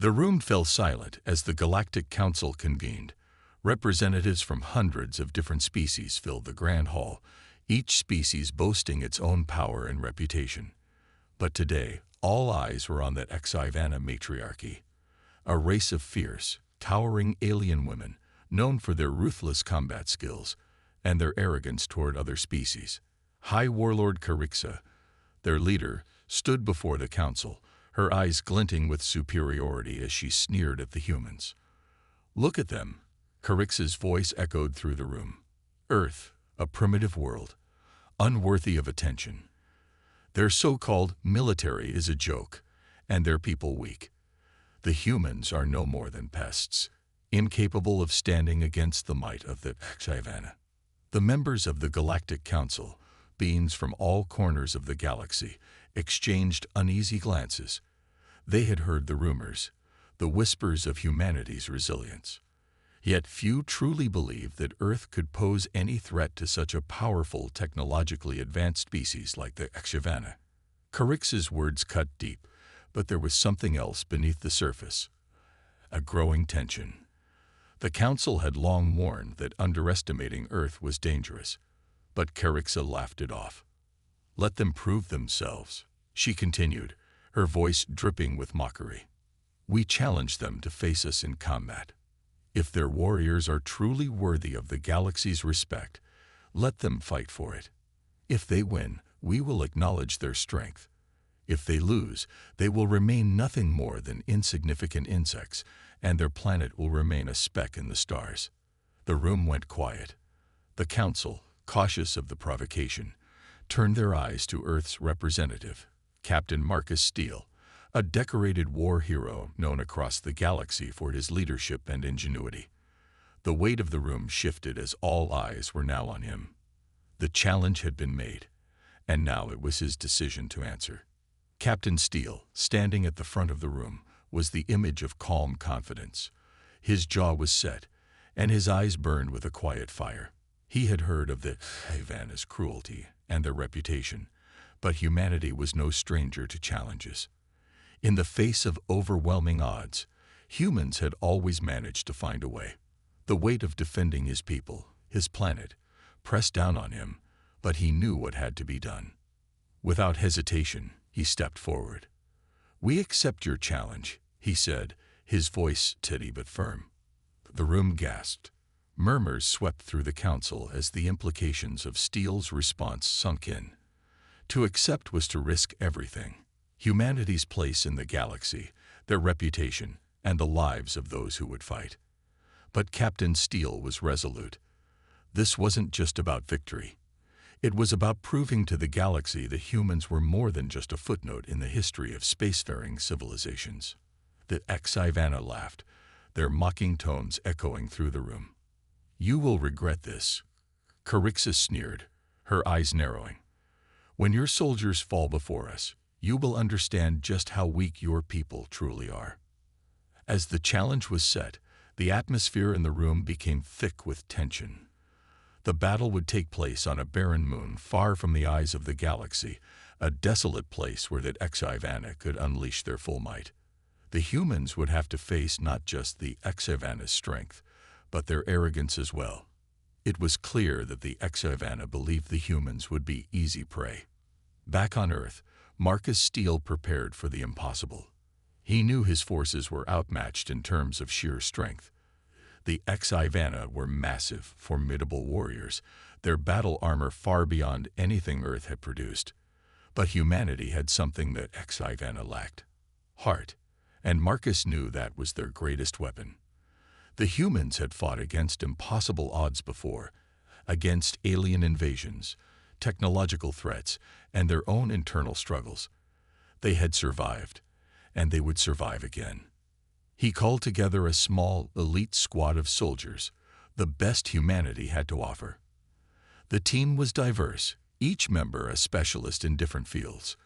The room fell silent as the Galactic Council convened. Representatives from hundreds of different species filled the grand hall, each species boasting its own power and reputation. But today, all eyes were on the HFY matriarchy, a race of fierce, towering alien women known for their ruthless combat skills and their arrogance toward other species. High Warlord Carixa, their leader, stood before the council, her eyes glinting with superiority as she sneered at the humans. "Look at them," Carixa's voice echoed through the room. "Earth, a primitive world, unworthy of attention. Their so-called military is a joke, and their people weak. The humans are no more than pests, incapable of standing against the might of the HFY." The members of the Galactic Council, beings from all corners of the galaxy, exchanged uneasy glances. They had heard the rumors, the whispers of humanity's resilience. Yet few truly believed that Earth could pose any threat to such a powerful, technologically advanced species like the HFY. Carixa's words cut deep, but there was something else beneath the surface. A growing tension. The Council had long warned that underestimating Earth was dangerous, but Carixa laughed it off. "Let them prove themselves," she continued, her voice dripping with mockery. "We challenge them to face us in combat. If their warriors are truly worthy of the galaxy's respect, let them fight for it. If they win, we will acknowledge their strength. If they lose, they will remain nothing more than insignificant insects, and their planet will remain a speck in the stars." The room went quiet. The Council, cautious of the provocation, turned their eyes to Earth's representative, Captain Marcus Steele, a decorated war hero known across the galaxy for his leadership and ingenuity. The weight of the room shifted as all eyes were now on him. The challenge had been made, and now it was his decision to answer. Captain Steele, standing at the front of the room, was the image of calm confidence. His jaw was set, and his eyes burned with a quiet fire. He had heard of the HFY's cruelty and their reputation, but humanity was no stranger to challenges. In the face of overwhelming odds, humans had always managed to find a way. The weight of defending his people, his planet, pressed down on him, but he knew what had to be done. Without hesitation, he stepped forward. "We accept your challenge," he said, his voice steady but firm. The room gasped. Murmurs swept through the council as the implications of Steele's response sunk in. To accept was to risk everything: humanity's place in the galaxy, their reputation, and the lives of those who would fight. But Captain Steele was resolute. This wasn't just about victory. It was about proving to the galaxy that humans were more than just a footnote in the history of spacefaring civilizations. The HFY laughed, their mocking tones echoing through the room. "You will regret this," Carixa sneered, her eyes narrowing. "When your soldiers fall before us, you will understand just how weak your people truly are." As the challenge was set, the atmosphere in the room became thick with tension. The battle would take place on a barren moon far from the eyes of the galaxy, a desolate place where the HFY could unleash their full might. The humans would have to face not just the HFY's strength, but their arrogance as well. It was clear that the HFY believed the humans would be easy prey. Back on Earth, Marcus Steele prepared for the impossible. He knew his forces were outmatched in terms of sheer strength. The HFY were massive, formidable warriors, their battle armor far beyond anything Earth had produced. But humanity had something that HFY lacked: heart, and Marcus knew that was their greatest weapon. The humans had fought against impossible odds before, against alien invasions, technological threats, and their own internal struggles. They had survived, and they would survive again. He called together a small, elite squad of soldiers, the best humanity had to offer. The team was diverse, each member a specialist in different fields: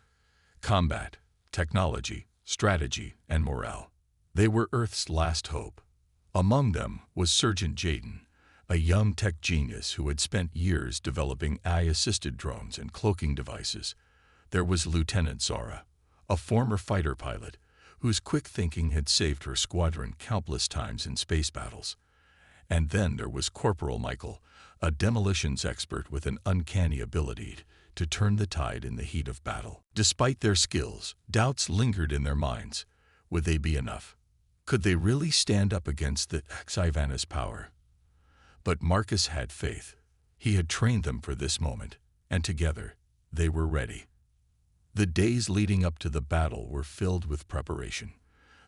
combat, technology, strategy, and morale. They were Earth's last hope. Among them was Sergeant Jaden, a young tech genius who had spent years developing AI-assisted drones and cloaking devices. There was Lieutenant Zara, a former fighter pilot, whose quick thinking had saved her squadron countless times in space battles. And then there was Corporal Michael, a demolitions expert with an uncanny ability to turn the tide in the heat of battle. Despite their skills, doubts lingered in their minds. Would they be enough? Could they really stand up against the HFY's power? But Marcus had faith. He had trained them for this moment, and together, they were ready. The days leading up to the battle were filled with preparation.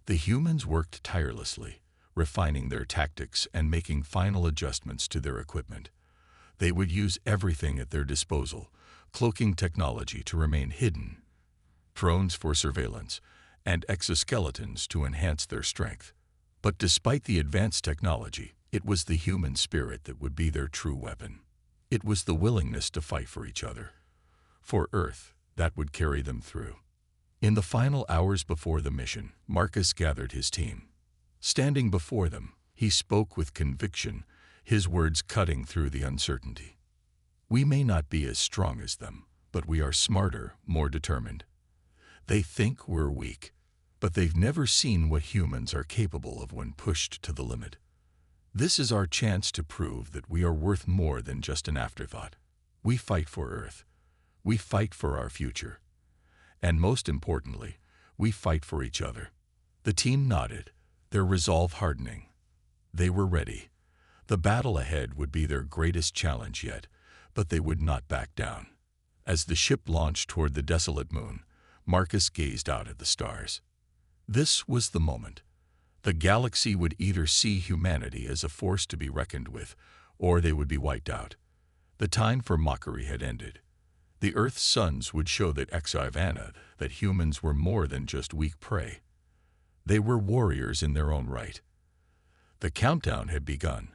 The humans worked tirelessly, refining their tactics and making final adjustments to their equipment. They would use everything at their disposal, cloaking technology to remain hidden, drones for surveillance, and exoskeletons to enhance their strength. But despite the advanced technology, it was the human spirit that would be their true weapon. It was the willingness to fight for each other, for Earth, that would carry them through. In the final hours before the mission, Marcus gathered his team. Standing before them, he spoke with conviction, his words cutting through the uncertainty. We may not be as strong as them, but we are smarter, more determined. They think we're weak, but they've never seen what humans are capable of when pushed to the limit. This is our chance to prove that we are worth more than just an afterthought. We fight for Earth. We fight for our future. And most importantly, we fight for each other. The team nodded, their resolve hardening. They were ready. The battle ahead would be their greatest challenge yet, but they would not back down. As the ship launched toward the desolate moon, Marcus gazed out at the stars. This was the moment. The galaxy would either see humanity as a force to be reckoned with, or they would be wiped out. The time for mockery had ended. The Earth's suns would show that HFY that humans were more than just weak prey. They were warriors in their own right. The countdown had begun.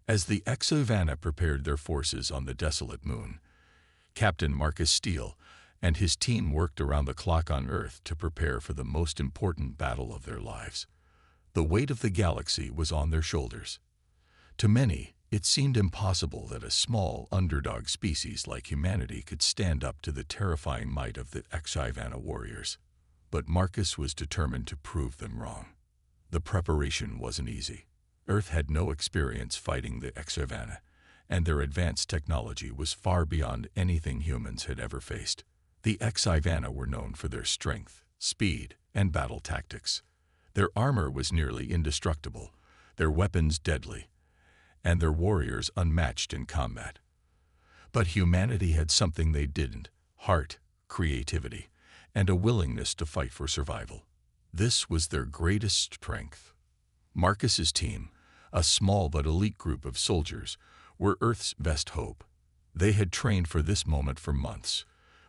As the HFY prepared their forces on the desolate moon, Captain Marcus Steele and his team worked around the clock on Earth to prepare for the most important battle of their lives. The weight of the galaxy was on their shoulders. To many, it seemed impossible that a small, underdog species like humanity could stand up to the terrifying might of the HFY warriors. But Marcus was determined to prove them wrong. The preparation wasn't easy. Earth had no experience fighting the HFY, and their advanced technology was far beyond anything humans had ever faced. The HFY were known for their strength, speed, and battle tactics. Their armor was nearly indestructible, their weapons deadly, and their warriors unmatched in combat. But humanity had something they didn't: heart, creativity, and a willingness to fight for survival. This was their greatest strength. Marcus's team, a small but elite group of soldiers, were Earth's best hope. They had trained for this moment for months,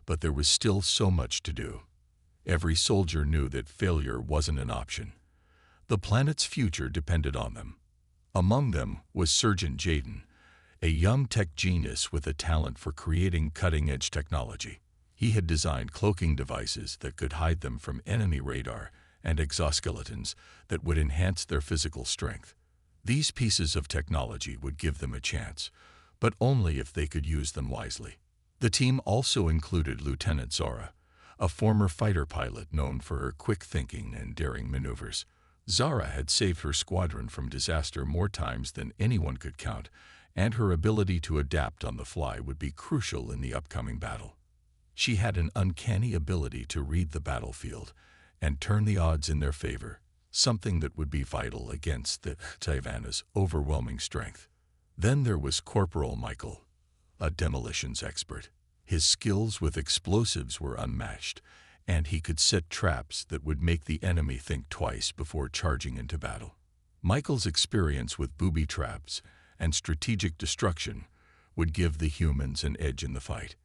but there was still so much to do. Every soldier knew that failure wasn't an option. The planet's future depended on them. Among them was Surgeon Jaden, a young tech genius with a talent for creating cutting-edge technology. He had designed cloaking devices that could hide them from enemy radar and exoskeletons that would enhance their physical strength. These pieces of technology would give them a chance, but only if they could use them wisely. The team also included Lieutenant Zara, a former fighter pilot known for her quick thinking and daring maneuvers. Zara had saved her squadron from disaster more times than anyone could count, and her ability to adapt on the fly would be crucial in the upcoming battle. She had an uncanny ability to read the battlefield and turn the odds in their favor, something that would be vital against the HFY's overwhelming strength. Then there was Corporal Michael, a demolitions expert. His skills with explosives were unmatched, and he could set traps that would make the enemy think twice before charging into battle. Michael's experience with booby traps and strategic destruction would give the humans an edge in the fight.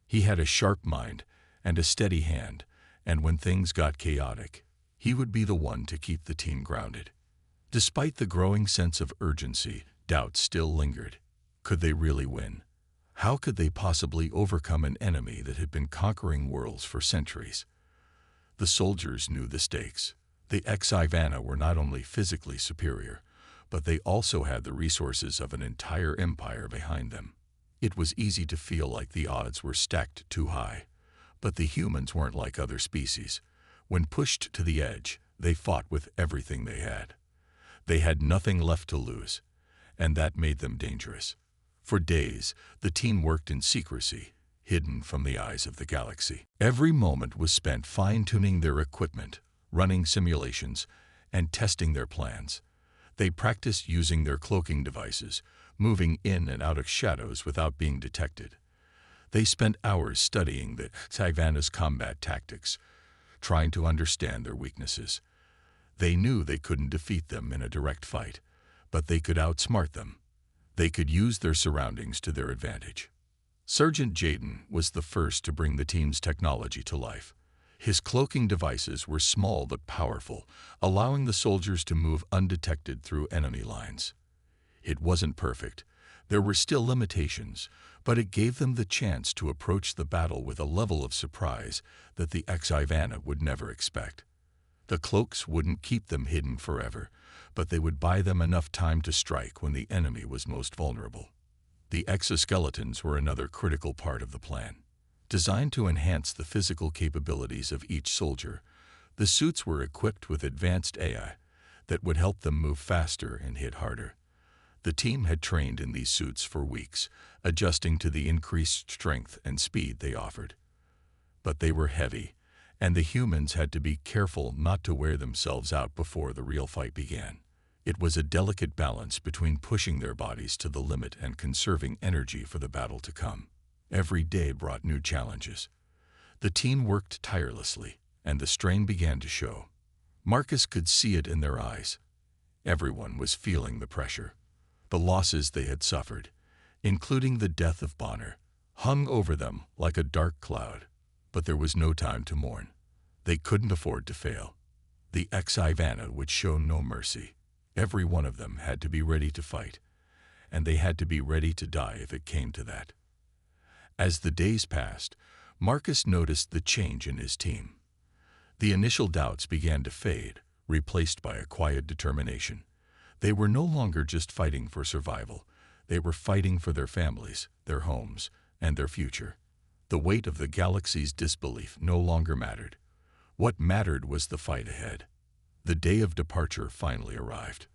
He had a sharp mind and a steady hand, and when things got chaotic, he would be the one to keep the team grounded. Despite the growing sense of urgency, doubt still lingered. Could they really win? How could they possibly overcome an enemy that had been conquering worlds for centuries? The soldiers knew the stakes. The HFY were not only physically superior, but they also had the resources of an entire empire behind them. It was easy to feel like the odds were stacked too high, but the humans weren't like other species. When pushed to the edge, They fought with everything they had. They had nothing left to lose, and that made them dangerous. For days, the team worked in secrecy, hidden from the eyes of the galaxy. Every moment was spent fine-tuning their equipment, running simulations, and testing their plans. They practiced using their cloaking devices, moving in and out of shadows without being detected. They spent hours studying the Sci-Fi's combat tactics, trying to understand their weaknesses. They knew they couldn't defeat them in a direct fight, but they could outsmart them. They could use their surroundings to their advantage. Sergeant Jaden was the first to bring the team's technology to life. His cloaking devices were small but powerful, allowing the soldiers to move undetected through enemy lines. It wasn't perfect. There were still limitations, but it gave them the chance to approach the battle with a level of surprise that the Sci-Fi would never expect. The cloaks wouldn't keep them hidden forever, but they would buy them enough time to strike when the enemy was most vulnerable. The exoskeletons were another critical part of the plan. Designed to enhance the physical capabilities of each soldier, the suits were equipped with advanced AI that would help them move faster and hit harder. The team had trained in these suits for weeks, adjusting to the increased strength and speed they offered. But they were heavy, and the humans had to be careful not to wear themselves out before the real fight began. It was a delicate balance between pushing their bodies to the limit and conserving energy for the battle to come. Every day brought new challenges. The team worked tirelessly, and the strain began to show. Marcus could see it in their eyes. Everyone was feeling the pressure. The losses they had suffered, including the death of Bonner, hung over them like a dark cloud. But there was no time to mourn. They couldn't afford to fail. The Sci-Fi would show no mercy. Every one of them had to be ready to fight, and they had to be ready to die if it came to that. As the days passed, Marcus noticed the change in his team. The initial doubts began to fade, replaced by a quiet determination. They were no longer just fighting for survival. They were fighting for their families, their homes, and their future. The weight of the galaxy's disbelief no longer mattered. What mattered was the fight ahead. The day of departure finally arrived.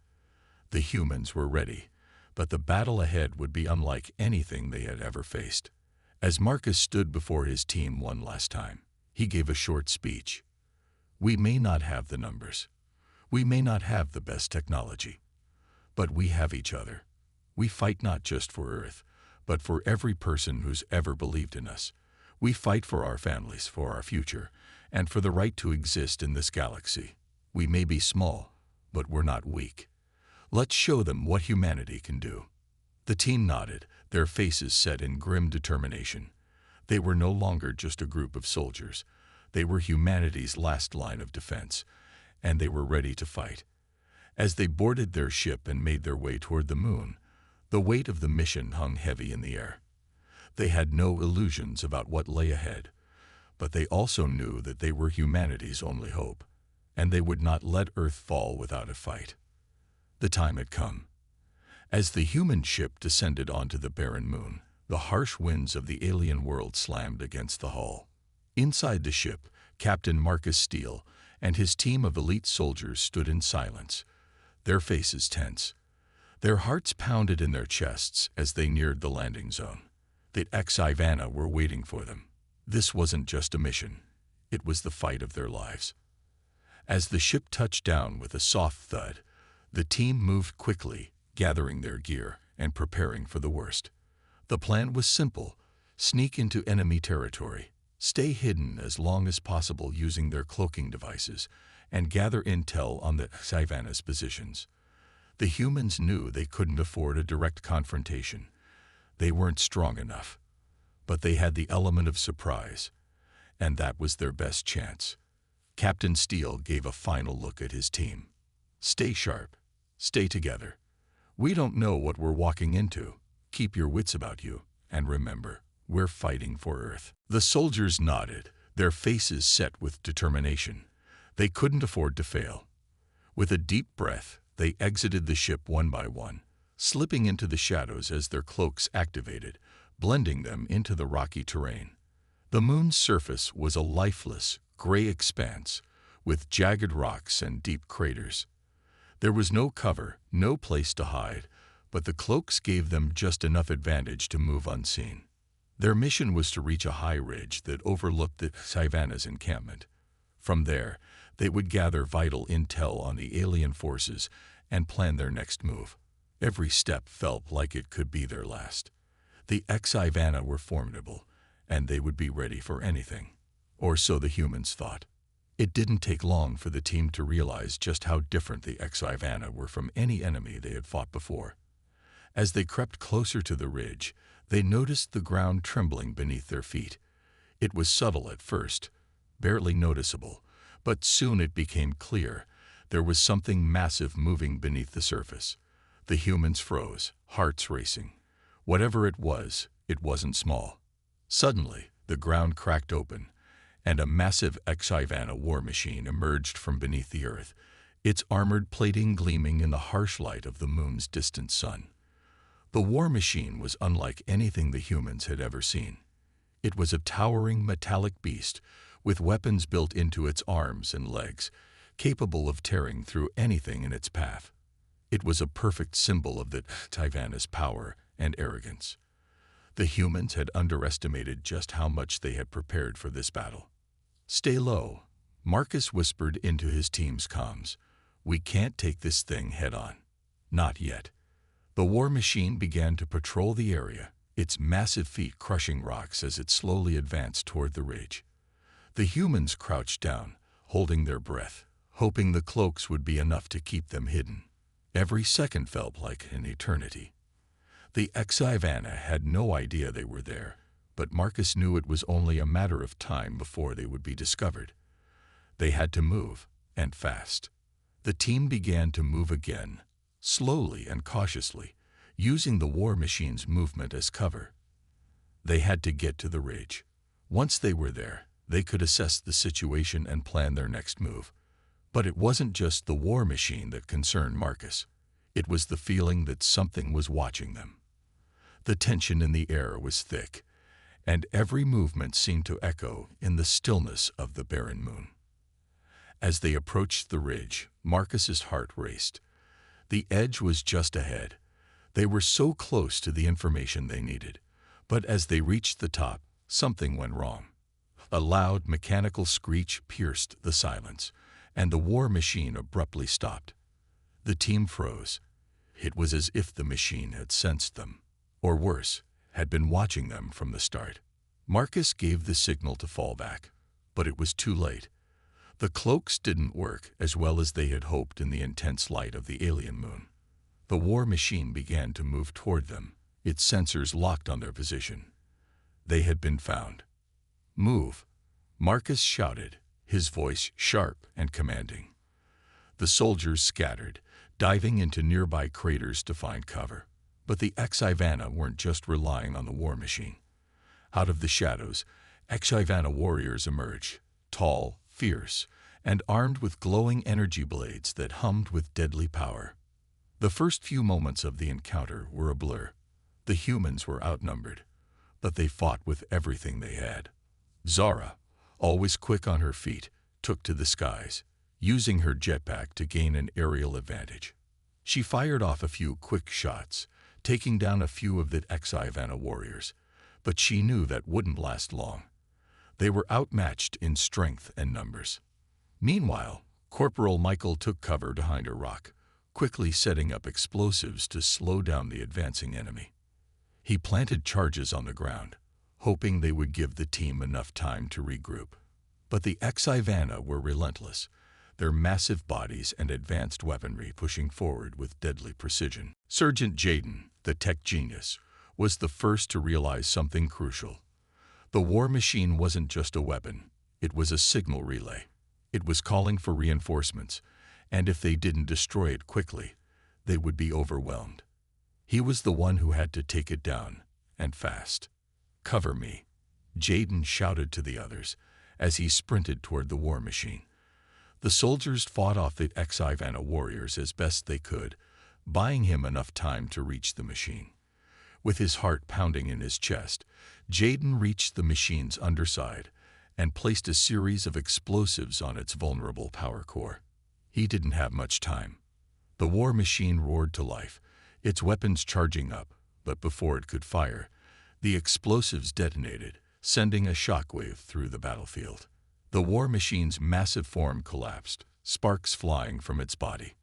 The humans were ready, but the battle ahead would be unlike anything they had ever faced. As Marcus stood before his team one last time, he gave a short speech. We may not have the numbers. We may not have the best technology. But we have each other. We fight not just for Earth, but for every person who's ever believed in us. We fight for our families, for our future, and for the right to exist in this galaxy. We may be small, but we're not weak. Let's show them what humanity can do. The team nodded, their faces set in grim determination. They were no longer just a group of soldiers. They were humanity's last line of defense, and they were ready to fight. As they boarded their ship and made their way toward the moon, the weight of the mission hung heavy in the air. They had no illusions about what lay ahead, but they also knew that they were humanity's only hope, and they would not let Earth fall without a fight. The time had come. As the human ship descended onto the barren moon, the harsh winds of the alien world slammed against the hull. Inside the ship, Captain Marcus Steele and his team of elite soldiers stood in silence, their faces tense. Their hearts pounded in their chests as they neared the landing zone. The Sci-Fi were waiting for them. This wasn't just a mission. It was the fight of their lives. As the ship touched down with a soft thud, the team moved quickly, gathering their gear and preparing for the worst. The plan was simple: sneak into enemy territory, stay hidden as long as possible using their cloaking devices, and gather intel on the Sci-Fi's positions. The humans knew they couldn't afford a direct confrontation. They weren't strong enough, but they had the element of surprise, and that was their best chance. Captain Steele gave a final look at his team. Stay sharp. Stay together. We don't know what we're walking into. Keep your wits about you, and remember, we're fighting for Earth. The soldiers nodded, their faces set with determination. They couldn't afford to fail. With a deep breath, they exited the ship one by one, slipping into the shadows as their cloaks activated, blending them into the rocky terrain. The moon's surface was a lifeless, gray expanse, with jagged rocks and deep craters. There was no cover, no place to hide, but the cloaks gave them just enough advantage to move unseen. Their mission was to reach a high ridge that overlooked the Sylvanas' encampment. From there, they would gather vital intel on the alien forces and plan their next move. Every step felt like it could be their last. The Sylvana were formidable, and they would be ready for anything. Or so the humans thought. It didn't take long for the team to realize just how different the Sylvana were from any enemy they had fought before. As they crept closer to the ridge, they noticed the ground trembling beneath their feet. It was subtle at first, barely noticeable, but soon it became clear. There was something massive moving beneath the surface. The humans froze, hearts racing. Whatever it wasn't small. Suddenly, the ground cracked open, and a massive Sylvana war machine emerged from beneath the earth, its armored plating gleaming in the harsh light of the moon's distant sun. The war machine was unlike anything the humans had ever seen. It was a towering metallic beast with weapons built into its arms and legs, capable of tearing through anything in its path. It was a perfect symbol of the Sylvana's power and arrogance. The humans had underestimated just how much they had prepared for this battle. "Stay low," Marcus whispered into his team's comms. "We can't take this thing head-on. Not yet." The war machine began to patrol the area, its massive feet crushing rocks as it slowly advanced toward the ridge. The humans crouched down, holding their breath, hoping the cloaks would be enough to keep them hidden. Every second felt like an eternity. The Sylvana had no idea they were there, but Marcus knew it was only a matter of time before they would be discovered. They had to move, and fast. The team began to move again, slowly and cautiously, using the war machine's movement as cover. They had to get to the ridge. Once they were there, they could assess the situation and plan their next move. But it wasn't just the war machine that concerned Marcus. It was the feeling that something was watching them. The tension in the air was thick, and every movement seemed to echo in the stillness of the barren moon. As they approached the ridge, Marcus's heart raced. The edge was just ahead. They were so close to the information they needed. But as they reached the top, something went wrong. A loud mechanical screech pierced the silence, and the war machine abruptly stopped. The team froze. It was as if the machine had sensed them, or worse, had been watching them from the start. Marcus gave the signal to fall back, but it was too late. The cloaks didn't work as well as they had hoped in the intense light of the alien moon. The war machine began to move toward them, its sensors locked on their position. They had been found. "Move," Marcus shouted, his voice sharp and commanding. The soldiers scattered, diving into nearby craters to find cover. But the Sylvana weren't just relying on the war machine. Out of the shadows, Sylvana warriors emerged, tall, fierce, and armed with glowing energy blades that hummed with deadly power. The first few moments of the encounter were a blur. The humans were outnumbered, but they fought with everything they had. Zara, always quick on her feet, took to the skies, using her jetpack to gain an aerial advantage. She fired off a few quick shots, taking down a few of the Sylvana warriors, but she knew that wouldn't last long. They were outmatched in strength and numbers. Meanwhile, Corporal Michael took cover behind a rock, quickly setting up explosives to slow down the advancing enemy. He planted charges on the ground, hoping they would give the team enough time to regroup. But the Sylvana were relentless, their massive bodies and advanced weaponry pushing forward with deadly precision. Sergeant Jaden, the tech genius, was the first to realize something crucial. The war machine wasn't just a weapon, it was a signal relay. It was calling for reinforcements, and if they didn't destroy it quickly, they would be overwhelmed. He was the one who had to take it down, and fast. "Cover me," Jaden shouted to the others as he sprinted toward the war machine. The soldiers fought off the Sylvana warriors as best they could, buying him enough time to reach the machine. With his heart pounding in his chest, Jaden reached the machine's underside and placed a series of explosives on its vulnerable power core. He didn't have much time. The war machine roared to life, its weapons charging up, but before it could fire, the explosives detonated, sending a shockwave through the battlefield. The war machine's massive form collapsed, sparks flying from its body.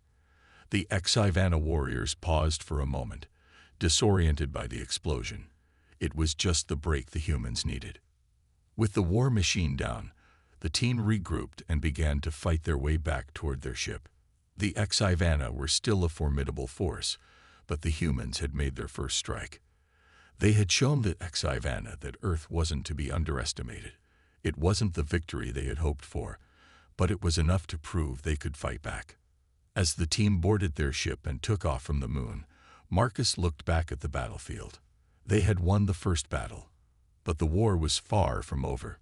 The HFY warriors paused for a moment, disoriented by the explosion. It was just the break the humans needed. With the war machine down, the team regrouped and began to fight their way back toward their ship. The HFY were still a formidable force, but the humans had made their first strike. They had shown the HFY that Earth wasn't to be underestimated. It wasn't the victory they had hoped for, but it was enough to prove they could fight back. As the team boarded their ship and took off from the moon, Marcus looked back at the battlefield. They had won the first battle, but the war was far from over.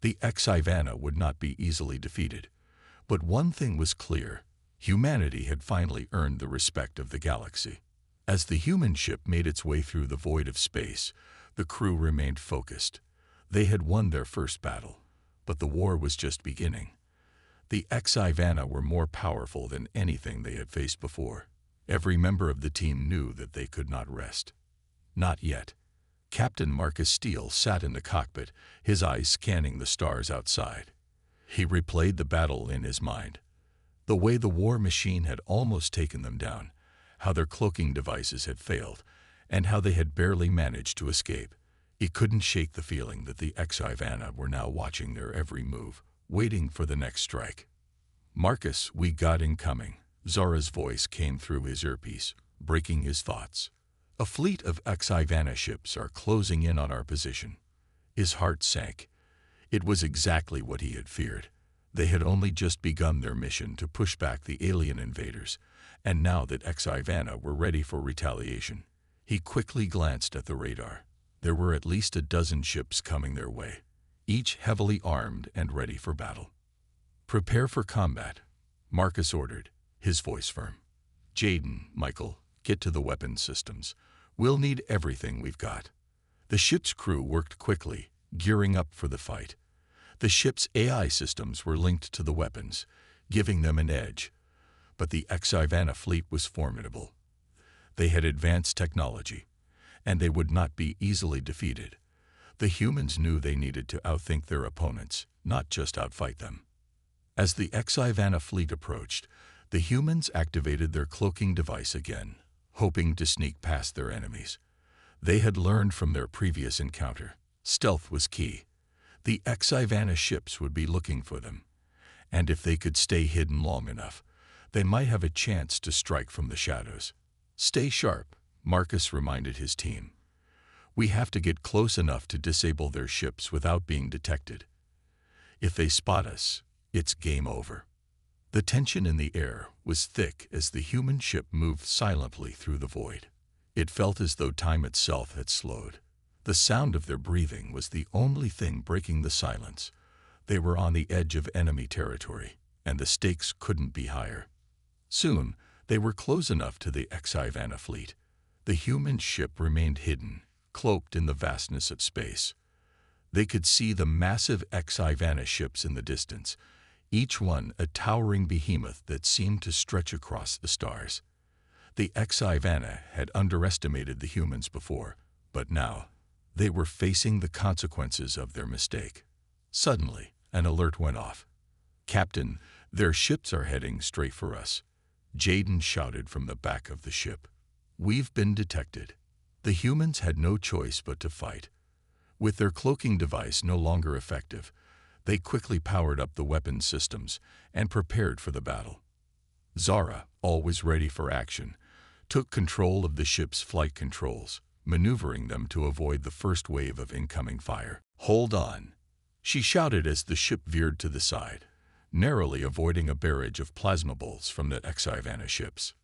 The HFY would not be easily defeated. But one thing was clear: humanity had finally earned the respect of the galaxy. As the human ship made its way through the void of space, the crew remained focused. They had won their first battle, but the war was just beginning. The HFY were more powerful than anything they had faced before. Every member of the team knew that they could not rest. Not yet. Captain Marcus Steele sat in the cockpit, his eyes scanning the stars outside. He replayed the battle in his mind. The way the war machine had almost taken them down, how their cloaking devices had failed, and how they had barely managed to escape. He couldn't shake the feeling that the HFY were now watching their every move, waiting for the next strike. "Marcus, we got incoming." Zara's voice came through his earpiece, breaking his thoughts. "A fleet of HFY ships are closing in on our position." His heart sank. It was exactly what he had feared. They had only just begun their mission to push back the alien invaders, and now that HFY were ready for retaliation. He quickly glanced at the radar. There were at least a dozen ships coming their way, each heavily armed and ready for battle. "Prepare for combat," Marcus ordered, his voice firm. "Jaden, Michael, get to the weapons systems. We'll need everything we've got." The ship's crew worked quickly, gearing up for the fight. The ship's AI systems were linked to the weapons, giving them an edge. But the HFY fleet was formidable. They had advanced technology, and they would not be easily defeated. The humans knew they needed to outthink their opponents, not just outfight them. As the HFY fleet approached, the humans activated their cloaking device again, hoping to sneak past their enemies. They had learned from their previous encounter. Stealth was key. The HFY ships would be looking for them, and if they could stay hidden long enough, they might have a chance to strike from the shadows. "Stay sharp," Marcus reminded his team. "We have to get close enough to disable their ships without being detected. If they spot us, it's game over." The tension in the air was thick as the human ship moved silently through the void. It felt as though time itself had slowed. The sound of their breathing was the only thing breaking the silence. They were on the edge of enemy territory, and the stakes couldn't be higher. Soon, they were close enough to the HFY fleet. The human ship remained hidden, cloaked in the vastness of space. They could see the massive HFY ships in the distance, each one a towering behemoth that seemed to stretch across the stars. The HFY had underestimated the humans before, but now they were facing the consequences of their mistake. Suddenly, an alert went off. "Captain, their ships are heading straight for us," Jaden shouted from the back of the ship. "We've been detected." The humans had no choice but to fight. With their cloaking device no longer effective, they quickly powered up the weapons systems and prepared for the battle. Zara, always ready for action, took control of the ship's flight controls, maneuvering them to avoid the first wave of incoming fire. "Hold on," she shouted as the ship veered to the side, narrowly avoiding a barrage of plasma bolts from the HFY ships.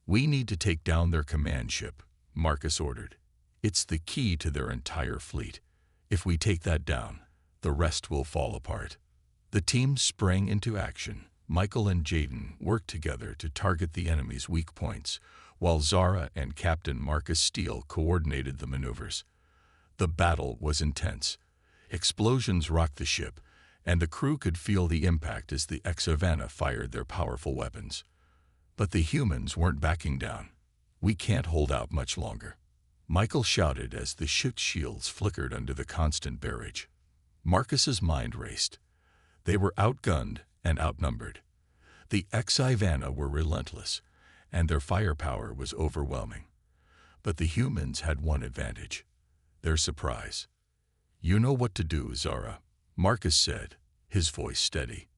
"We need to take down their command ship," Marcus ordered. "It's the key to their entire fleet. If we take that down, the rest will fall apart." The team sprang into action. Michael and Jaden worked together to target the enemy's weak points, while Zara and Captain Marcus Steele coordinated the maneuvers. The battle was intense. Explosions rocked the ship, and the crew could feel the impact as the HFY fired their powerful weapons. But the humans weren't backing down. "We can't hold out much longer," Michael shouted as the ship's shields flickered under the constant barrage. Marcus's mind raced. They were outgunned and outnumbered. The HFY were relentless, and their firepower was overwhelming. But the humans had one advantage: their surprise. "You know what to do, Zara," Marcus said, his voice steady.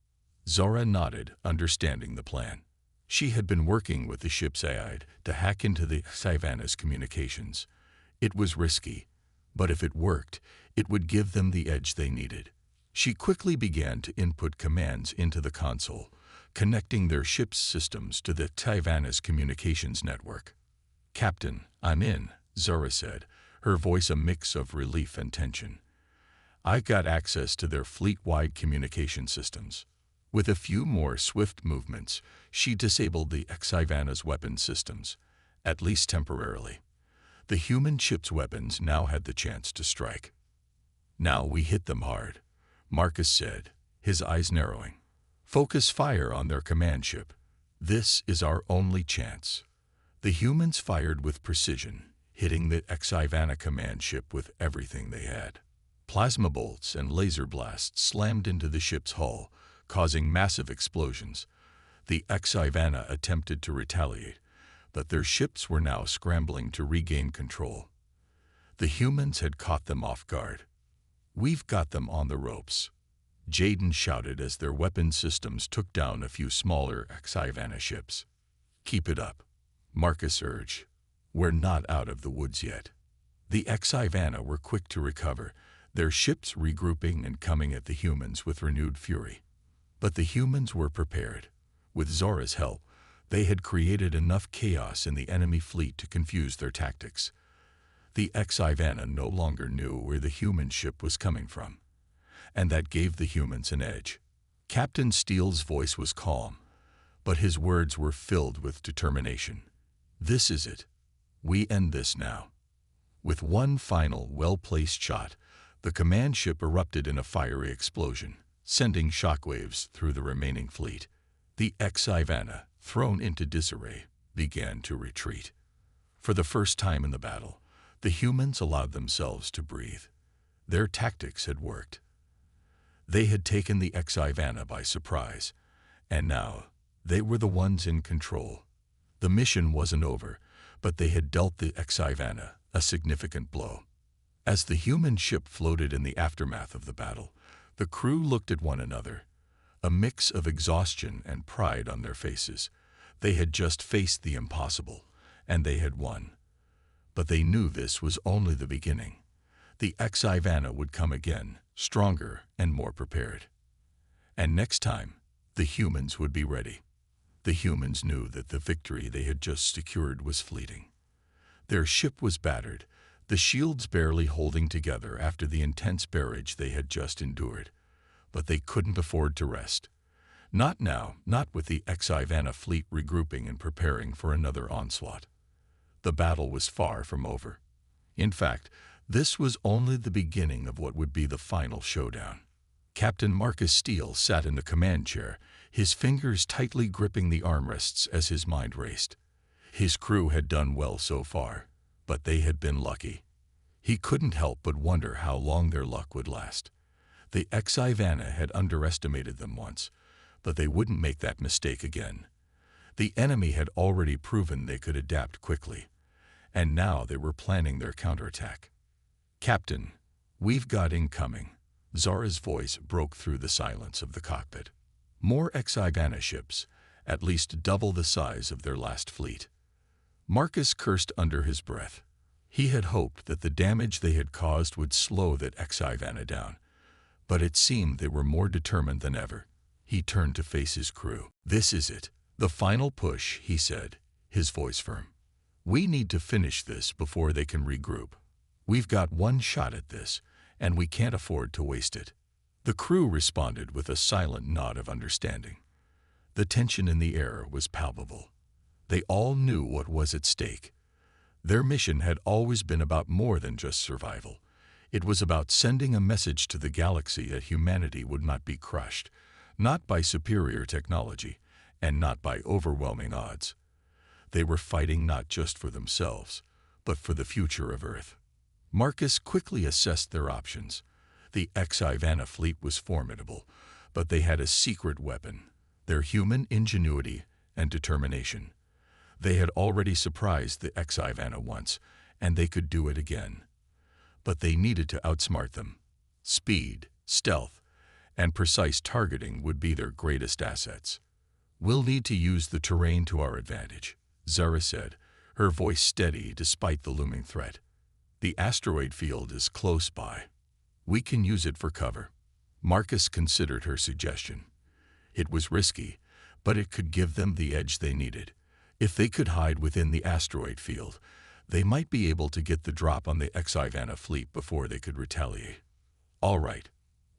Zara nodded, understanding the plan. She had been working with the ship's AI to hack into the HFY's communications. It was risky, but if it worked, it would give them the edge they needed. She quickly began to input commands into the console, connecting their ship's systems to the HFY's communications network. "Captain, I'm in," Zara said, her voice a mix of relief and tension. "I got access to their fleet-wide communication systems." With a few more swift movements, she disabled the HFY's weapon systems, at least temporarily. The human ship's weapons now had the chance to strike. "Now we hit them hard," Marcus said, his eyes narrowing. "Focus fire on their command ship. This is our only chance." The humans fired with precision, hitting the HFY command ship with everything they had. Plasma bolts and laser blasts slammed into the ship's hull, causing massive explosions. The HFY attempted to retaliate, but their ships were now scrambling to regain control. The humans had caught them off guard. "We've got them on the ropes," Jaden shouted as their weapon systems took down a few smaller HFY ships. "Keep it up," Marcus urged. "We're not out of the woods yet." The HFY were quick to recover, their ships regrouping and coming at the humans with renewed fury. But the humans were prepared. With Zora's help, they had created enough chaos in the enemy fleet to confuse their tactics. The HFY no longer knew where the human ship was coming from, and that gave the humans an edge. Captain Steele's voice was calm, but his words were filled with determination. "This is it. We end this now." With one final, well-placed shot, the command ship erupted in a fiery explosion, sending shockwaves through the remaining fleet. The HFY, thrown into disarray, began to retreat. For the first time in the battle, the humans allowed themselves to breathe. Their tactics had worked. They had taken the HFY by surprise, and now they were the ones in control. The mission wasn't over, but they had dealt the HFY a significant blow. As the human ship floated in the aftermath of the battle, the crew looked at one another, a mix of exhaustion and pride on their faces. They had just faced the impossible, and they had won. But they knew this was only the beginning. The HFY would come again, stronger and more prepared. And next time, the humans would be ready. The humans knew that the victory they had just secured was fleeting. Their ship was battered, the shields barely holding together after the intense barrage they had just endured. But they couldn't afford to rest. Not now, not with the HFY fleet regrouping and preparing for another onslaught. The battle was far from over. In fact, this was only the beginning of what would be the final showdown. Captain Marcus Steele sat in the command chair, his fingers tightly gripping the armrests as his mind raced. His crew had done well so far, but they had been lucky. He couldn't help but wonder how long their luck would last. The HFY had underestimated them once, but they wouldn't make that mistake again. The enemy had already proven they could adapt quickly, and now they were planning their counterattack. "Captain, we've got incoming." Zara's voice broke through the silence of the cockpit. More HFY ships, at least double the size of their last fleet. Marcus cursed under his breath. He had hoped that the damage they had caused would slow that HFY down, but it seemed they were more determined than ever. He turned to face his crew. "This is it. The final push," he said, his voice firm. "We need to finish this before they can regroup. We've got one shot at this, and we can't afford to waste it." The crew responded with a silent nod of understanding. The tension in the air was palpable. They all knew what was at stake. Their mission had always been about more than just survival. It was about sending a message to the galaxy that humanity would not be crushed, not by superior technology, and not by overwhelming odds. They were fighting not just for themselves, but for the future of Earth. Marcus quickly assessed their options. The Xivana fleet was formidable, but they had a secret weapon: their human ingenuity and determination. They had already surprised the Xivana once, and they could do it again. But they needed to outsmart them. Speed, stealth, and precise targeting would be their greatest assets. "We'll need to use the terrain to our advantage," Zara said, her voice steady despite the looming threat. "The asteroid field is close by. We can use it for cover." Marcus considered her suggestion. It was risky, but it could give them the edge they needed. If they could hide within the asteroid field, they might be able to get the drop on the Xivana fleet before they could retaliate. "All right,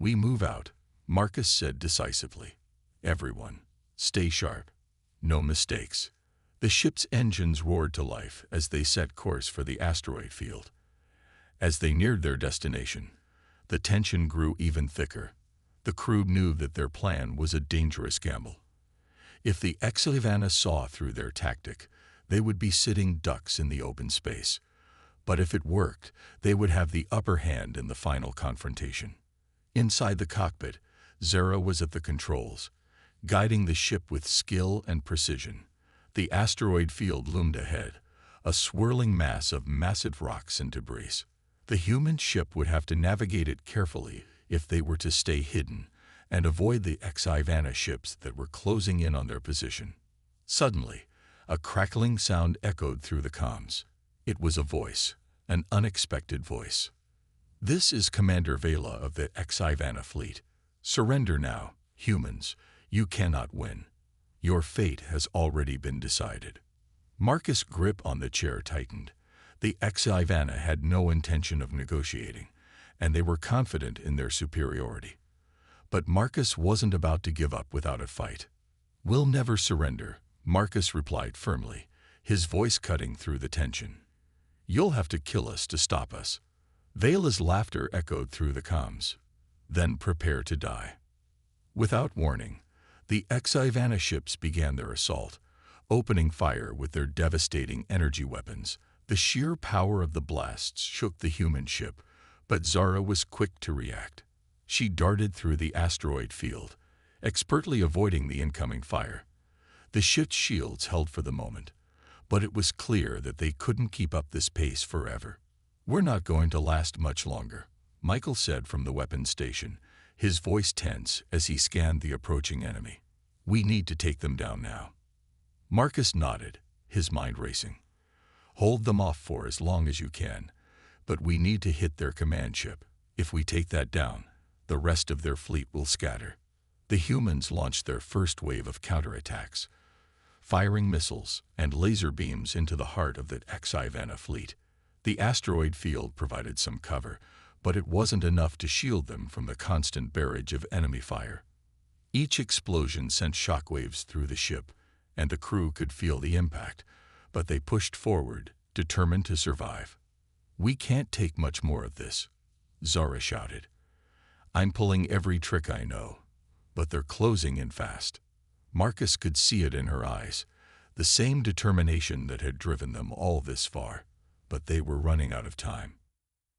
we move out," Marcus said decisively. "Everyone, stay sharp. No mistakes." The ship's engines roared to life as they set course for the asteroid field. As they neared their destination, the tension grew even thicker. The crew knew that their plan was a dangerous gamble. If the Xivana saw through their tactic, they would be sitting ducks in the open space. But if it worked, they would have the upper hand in the final confrontation. Inside the cockpit, Zara was at the controls, guiding the ship with skill and precision. The asteroid field loomed ahead, a swirling mass of massive rocks and debris. The human ship would have to navigate it carefully if they were to stay hidden and avoid the Xivana ships that were closing in on their position. Suddenly, a crackling sound echoed through the comms. It was a voice, an unexpected voice. "This is Commander Vela of the Xivana fleet. Surrender now, humans. You cannot win. Your fate has already been decided." Marcus' grip on the chair tightened. The Xivana had no intention of negotiating, and they were confident in their superiority. But Marcus wasn't about to give up without a fight. "We'll never surrender," Marcus replied firmly, his voice cutting through the tension. "You'll have to kill us to stop us." Vela's laughter echoed through the comms. "Then prepare to die." Without warning, the Xivana ships began their assault, opening fire with their devastating energy weapons. The sheer power of the blasts shook the human ship, but Zara was quick to react. She darted through the asteroid field, expertly avoiding the incoming fire. The ship's shields held for the moment, but it was clear that they couldn't keep up this pace forever. "We're not going to last much longer," Michael said from the weapons station, his voice tense as he scanned the approaching enemy. "We need to take them down now." Marcus nodded, his mind racing. "Hold them off for as long as you can, but we need to hit their command ship. If we take that down, the rest of their fleet will scatter." The humans launched their first wave of counterattacks, firing missiles and laser beams into the heart of the Xivana fleet. The asteroid field provided some cover, but it wasn't enough to shield them from the constant barrage of enemy fire. Each explosion sent shockwaves through the ship, and the crew could feel the impact, but they pushed forward, determined to survive. "We can't take much more of this," Zara shouted. "I'm pulling every trick I know, but they're closing in fast." Marcus could see it in her eyes, the same determination that had driven them all this far, but they were running out of time.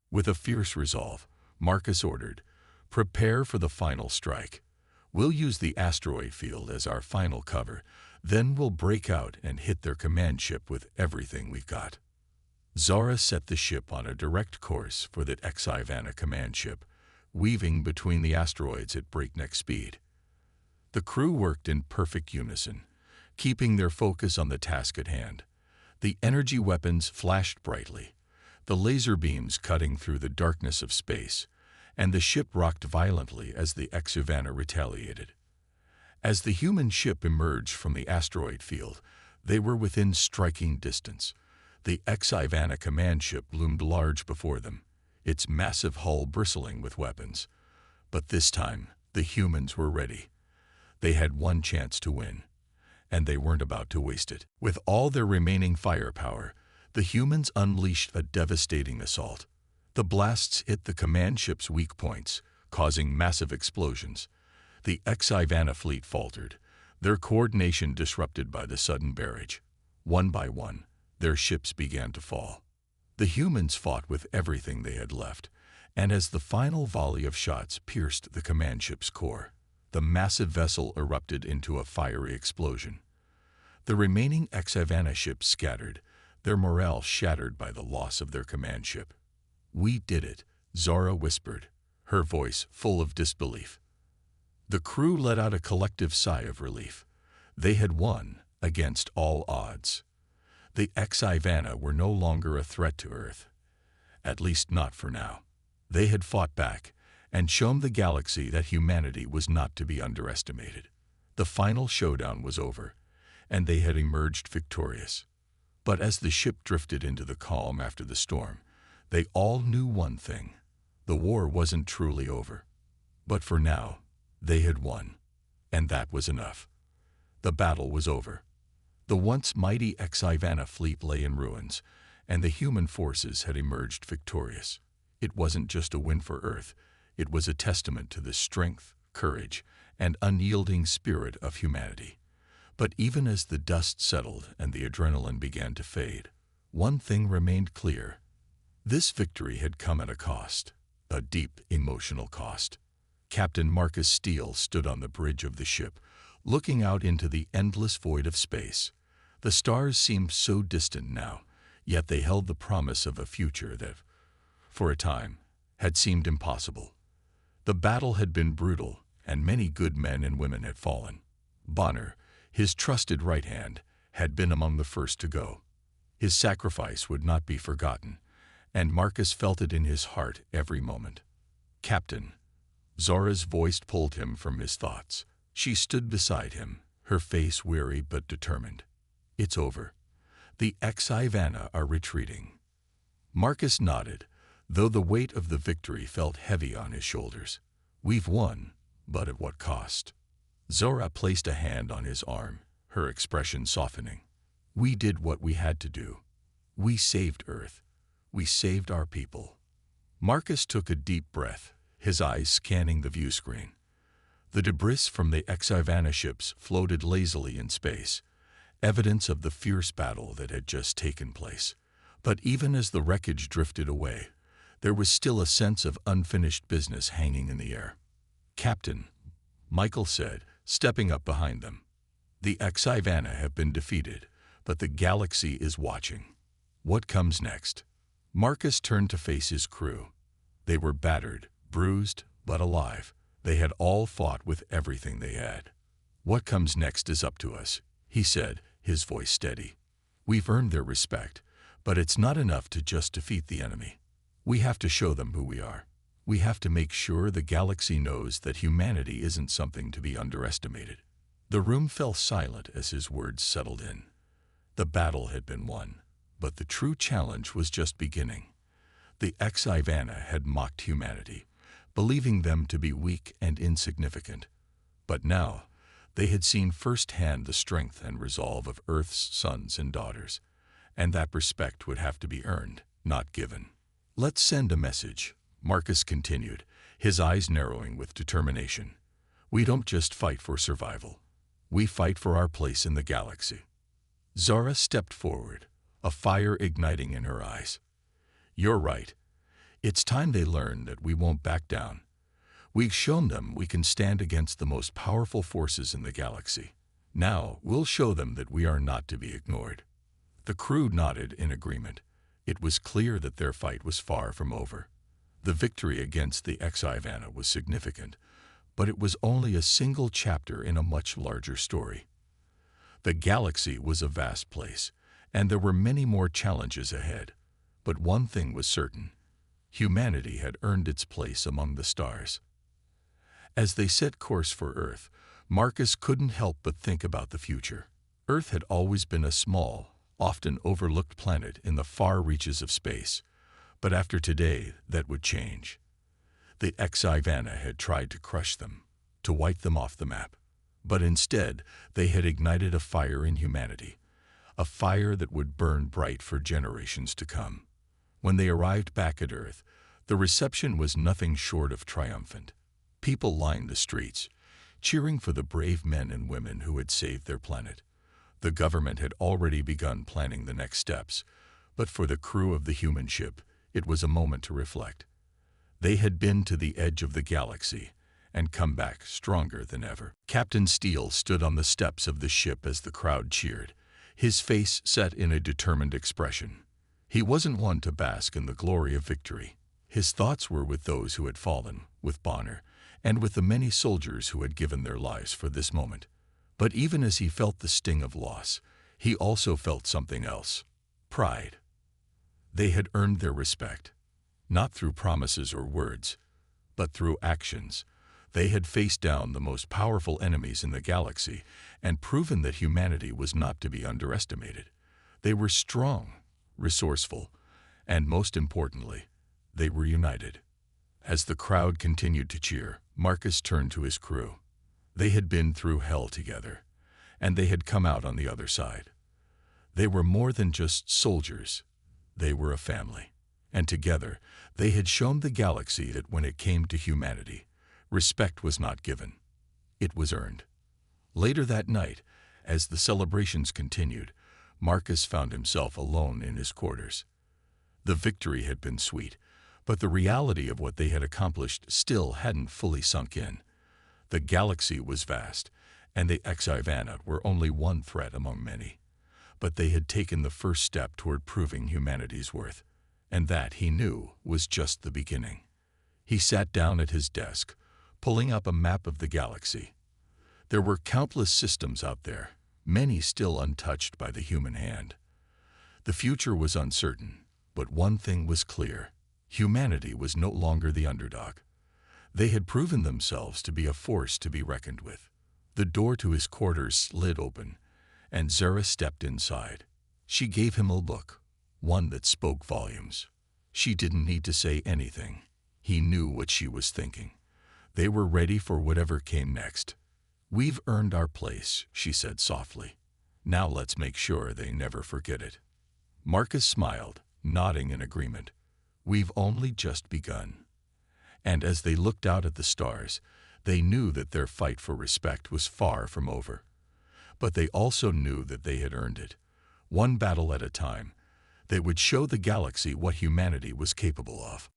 With a fierce resolve, Marcus ordered, "Prepare for the final strike. We'll use the asteroid field as our final cover, then we'll break out and hit their command ship with everything we've got." Zara set the ship on a direct course for the Xivana command ship, weaving between the asteroids at breakneck speed. The crew worked in perfect unison, keeping their focus on the task at hand. The energy weapons flashed brightly, the laser beams cutting through the darkness of space, and the ship rocked violently as the Xivana retaliated. As the human ship emerged from the asteroid field, they were within striking distance. The Xivana command ship loomed large before them, its massive hull bristling with weapons. But this time, the humans were ready. They had one chance to win, and they weren't about to waste it. With all their remaining firepower, the humans unleashed a devastating assault. The blasts hit the command ship's weak points, causing massive explosions. The Xivana fleet faltered, their coordination disrupted by the sudden barrage. One by one, their ships began to fall. The humans fought with everything they had left, and as the final volley of shots pierced the command ship's core, the massive vessel erupted into a fiery explosion. The remaining Xivana ships scattered, their morale shattered by the loss of their command ship. "We did it," Zora whispered, her voice full of disbelief. The crew let out a collective sigh of relief. They had won against all odds. The Xivana were no longer a threat to Earth, at least not for now. They had fought back and shown the galaxy that humanity was not to be underestimated. The final showdown was over, and they had emerged victorious. But as the ship drifted into the calm after the storm, they all knew one thing: the war wasn't truly over. But for now, they had won, and that was enough. The battle was over. The once mighty Xivana fleet lay in ruins, and the human forces had emerged victorious. It wasn't just a win for Earth, it was a testament to the strength, courage, and unyielding spirit of humanity. But even as the dust settled and the adrenaline began to fade, one thing remained clear. This victory had come at a cost, a deep emotional cost. Captain Marcus Steele stood on the bridge of the ship, looking out into the endless void of space. The stars seemed so distant now, yet they held the promise of a future that, for a time, had seemed impossible. The battle had been brutal, and many good men and women had fallen. Bonner, his trusted right hand, had been among the first to go. His sacrifice would not be forgotten, and Marcus felt it in his heart every moment. "Captain," Zora's voice pulled him from his thoughts. She stood beside him, her face weary but determined. "It's over. The Xivana are retreating." Marcus nodded, though the weight of the victory felt heavy on his shoulders. "We've won, but at what cost?" Zora placed a hand on his arm, her expression softening. "We did what we had to do. We saved Earth. We saved our people." Marcus took a deep breath, his eyes scanning the view screen. The debris from the Xivana ships floated lazily in space, evidence of the fierce battle that had just taken place. But even as the wreckage drifted away, there was still a sense of unfinished business hanging in the air. "Captain," Michael said, stepping up behind them, "the Xivana have been defeated, but the galaxy is watching. What comes next?" Marcus turned to face his crew. They were battered, bruised, but alive. They had all fought with everything they had. "What comes next is up to us," he said, his voice steady. "We've earned their respect, but it's not enough to just defeat the enemy. We have to show them who we are. We have to make sure the galaxy knows that humanity isn't something to be underestimated." The room fell silent as his words settled in. The battle had been won, but the true challenge was just beginning. The Xivana had mocked humanity, believing them to be weak and insignificant. But now, they had seen firsthand the strength and resolve of Earth's sons and daughters, and that respect would have to be earned, not given. "Let's send a message," Marcus continued, his eyes narrowing with determination. "We don't just fight for survival. We fight for our place in the galaxy." Zora stepped forward, a fire igniting in her eyes. "You're right. It's time they learn that we won't back down. We've shown them we can stand against the most powerful forces in the galaxy. Now we'll show them that we are not to be ignored." The crew nodded in agreement. It was clear that their fight was far from over. The victory against the Xivana was significant, but it was only a single chapter in a much larger story. The galaxy was a vast place, and there were many more challenges ahead. But one thing was certain: humanity had earned its place among the stars. As they set course for Earth, Marcus couldn't help but think about the future. Earth had always been a small, often overlooked planet in the far reaches of space, but after today that would change. The Xivana had tried to crush them, to wipe them off the map, but instead they had ignited a fire in humanity, a fire that would burn bright for generations to come. When they arrived back at Earth, The reception was nothing short of triumphant. People lined the streets, cheering for the brave men and women who had saved their planet. The government had already begun planning the next steps, but for the crew of the human ship, it was a moment to reflect. They had been to the edge of the galaxy and come back stronger than ever. Captain Steele stood on the steps of the ship as the crowd cheered, his face set in a determined expression. He wasn't one to bask in the glory of victory. His thoughts were with those who had fallen, with Bonner, and with the many soldiers who had given their lives for this moment. But even as he felt the sting of loss, he also felt something else: pride. They had earned their respect, not through promises or words, but through actions. They had faced down the most powerful enemies in the galaxy and proven that humanity was not to be underestimated. They were strong, resourceful, and most importantly, they were united. As the crowd continued to cheer, Marcus turned to his crew. They had been through hell together, and they had come out on the other side. They were more than just soldiers. They were a family. And together, they had shown the galaxy that when it came to humanity, respect was not given. It was earned. Later that night, as the celebrations continued, Marcus found himself alone in his quarters. The victory had been sweet, but the reality of what they had accomplished still hadn't fully sunk in. The galaxy was vast, and the HFY were only one threat among many. But they had taken the first step toward proving humanity's worth, and that, he knew, was just the beginning. He sat down at his desk, pulling up a map of the galaxy. There were countless systems out there, many still untouched by the human hand. The future was uncertain, but one thing was clear: humanity was no longer the underdog. They had proven themselves to be a force to be reckoned with. The door to his quarters slid open, and Zara stepped inside. She gave him a look, one that spoke volumes. She didn't need to say anything. He knew what she was thinking. They were ready for whatever came next. "We've earned our place," she said softly. "Now let's make sure they never forget it." Marcus smiled, nodding in agreement. "We've only just begun." And as they looked out at the stars, they knew that their fight for respect was far from over. But they also knew that they had earned it. One battle at a time, they would show the galaxy what humanity was capable of.